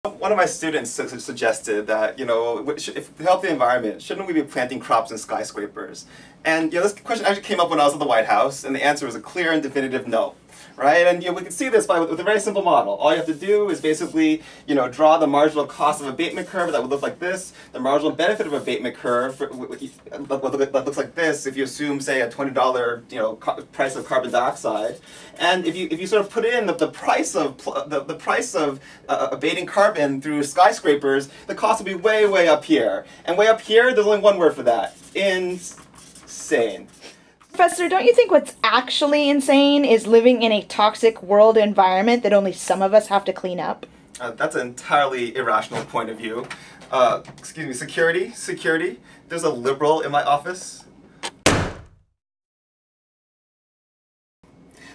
One of my students suggested that, if to help the environment, shouldn't we be planting crops in skyscrapers? And this question actually came up when I was at the White House, and the answer was a clear and definitive no. Right? And we can see this with a very simple model. All you have to do is basically, draw the marginal cost of abatement curve that would look like this, the marginal benefit of abatement curve that looks like this if you assume, say, a $20 price of carbon dioxide. And if you sort of put in the price of abating carbon through skyscrapers, the cost would be way, way up here. And way up here, there's only one word for that: insane. Professor, don't you think what's actually insane is living in a toxic world environment that only some of us have to clean up? That's an entirely irrational point of view. Excuse me, security. There's a liberal in my office.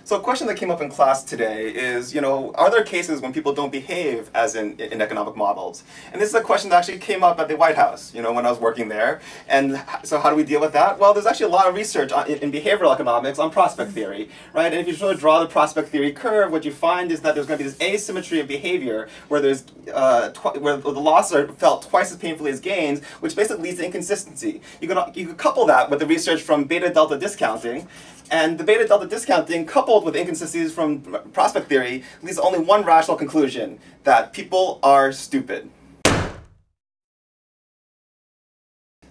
So a question that came up in class today is, are there cases when people don't behave as in economic models? And this is a question that actually came up at the White House, when I was working there. And so how do we deal with that? Well, there's actually a lot of research in behavioral economics on prospect theory, right? And if you sort of draw the prospect theory curve, what you find is that there's going to be this asymmetry of behavior where there's where the losses are felt twice as painfully as gains, which basically leads to inconsistency. You could couple that with the research from beta-delta discounting. And the beta-delta discounting, coupled with inconsistencies from prospect theory, leads to only one rational conclusion: that people are stupid.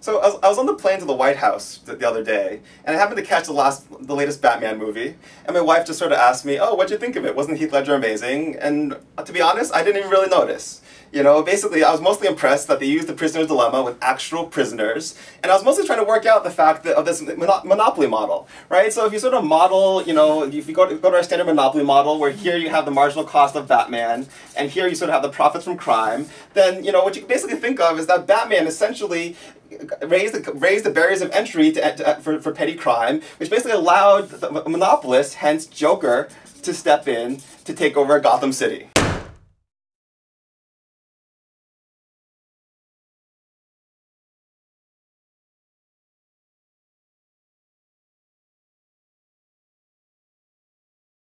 So I was on the plane to the White House the other day, and I happened to catch the latest Batman movie, and my wife just sort of asked me, "Oh, what'd you think of it? Wasn't Heath Ledger amazing?" And to be honest, I didn't even really notice. Basically, I was mostly impressed that they used the prisoner's dilemma with actual prisoners, and I was mostly trying to work out the fact of this monopoly model, right? So if you sort of model, if you go to our standard monopoly model, where here you have the marginal cost of Batman, and here you sort of have the profits from crime, then what you can basically think of is that Batman essentially raised the barriers of entry for petty crime, which basically allowed the monopolist, hence Joker, to step in to take over Gotham City.